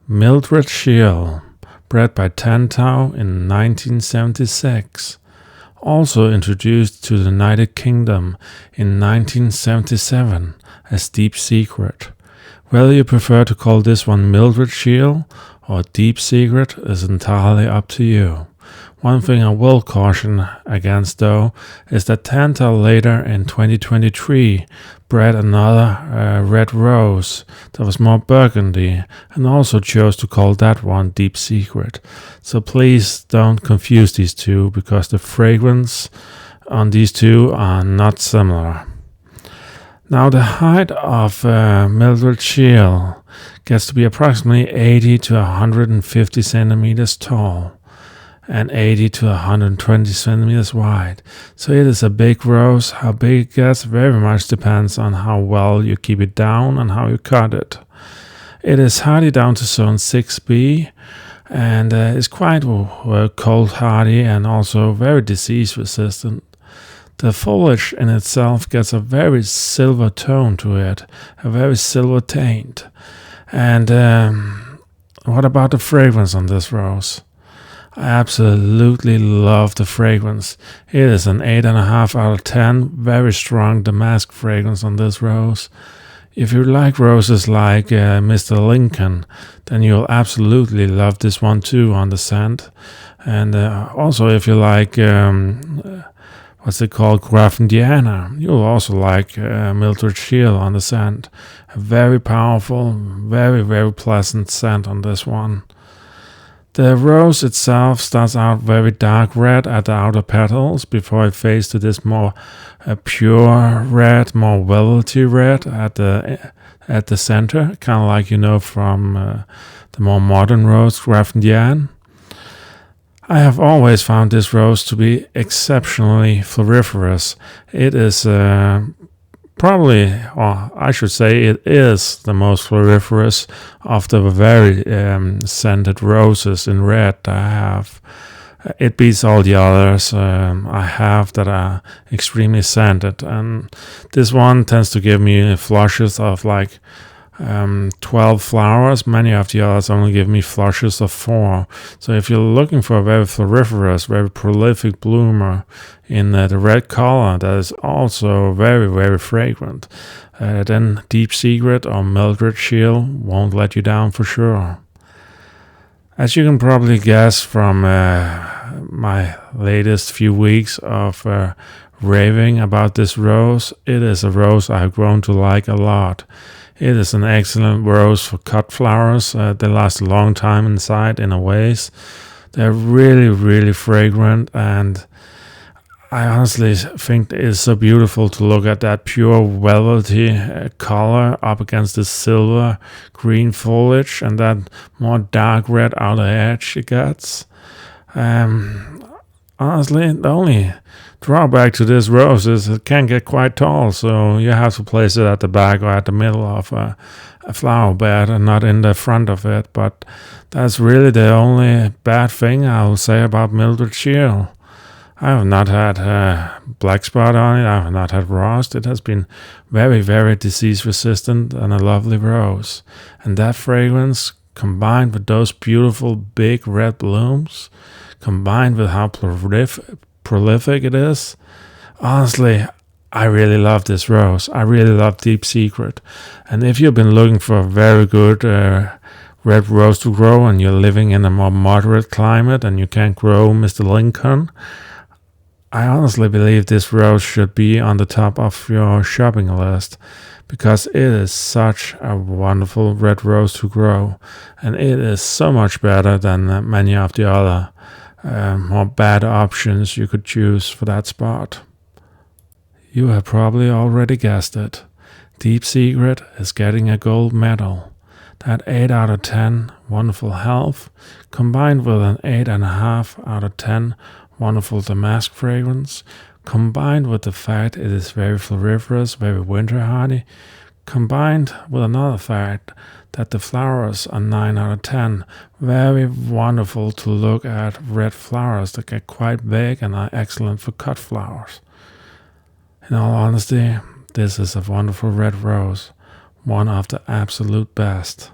Mildred Scheel, bred by Tantau in 1976. Also introduced to the United Kingdom in 1977 as Deep Secret. Whether you prefer to call this one Mildred Scheel or Deep Secret is entirely up to you. One thing I will caution against, though, is that Tantau later in 2023 bred another red rose that was more burgundy and also chose to call that one Deep Secret. So please don't confuse these two because the fragrance on these two are not similar. Now the height of Mildred Scheel gets to be approximately 80 to 150 centimeters tall and 80 to 120 centimeters wide. So it is a big rose. How big it gets very much depends on how well you keep it down and how you cut it. It is hardy down to zone 6B and is quite cold hardy and also very disease resistant. The foliage in itself gets a very silver tone to it, a very silver taint. And what about the fragrance on this rose? I absolutely love the fragrance. It is an 8.5 out of 10. Very strong damask fragrance on this rose. If you like roses like Mr. Lincoln, then you'll absolutely love this one too on the scent. And also if you like, what's it called, Grafendiana, you'll also like Mildred Scheel on the scent. A very powerful, very, very pleasant scent on this one. The rose itself starts out very dark red at the outer petals before it fades to this more pure red, more velvety red at the center, kind of like from the more modern rose Grafendian. I have always found this rose to be exceptionally floriferous. It is probably, or I should say it is the most floriferous of the very scented roses in red I have. It beats all the others I have that are extremely scented, and this one tends to give me flushes of like 12 flowers. Many of the others only give me flushes of 4. So if you're looking for a very floriferous, very prolific bloomer in the red color that is also very, very fragrant, then Deep Secret or Mildred Scheel won't let you down for sure. As you can probably guess from my latest few weeks of raving about this rose, it is a rose I've grown to like a lot. It is an excellent rose for cut flowers. They last a long time inside in a vase. They're really, really fragrant, and I honestly think it is so beautiful to look at that pure velvety color up against the silver green foliage and that more dark red outer edge it gets. Honestly, the only drawback to this rose is it can get quite tall, so you have to place it at the back or at the middle of a flower bed and not in the front of it. But that's really the only bad thing I will say about Mildred Scheel. I have not had black spot on it. I have not had rust. It has been very, very disease resistant and a lovely rose. And that fragrance combined with those beautiful big red blooms, combined with how prolific it is, honestly, I really love this rose. I really love Deep Secret. And if you've been looking for a very good red rose to grow and you're living in a more moderate climate and you can't grow Mr. Lincoln, I honestly believe this rose should be on the top of your shopping list because it is such a wonderful red rose to grow, and it is so much better than many of the other more bad options you could choose for that spot. You have probably already guessed it. Deep Secret is getting a gold medal. That 8 out of 10 wonderful health combined with an 8.5 out of 10 wonderful damask fragrance, combined with the fact it is very floriferous, very winter hardy, combined with another fact that the flowers are 9 out of 10. Very wonderful to look at red flowers that get quite big and are excellent for cut flowers. In all honesty, this is a wonderful red rose, one of the absolute best.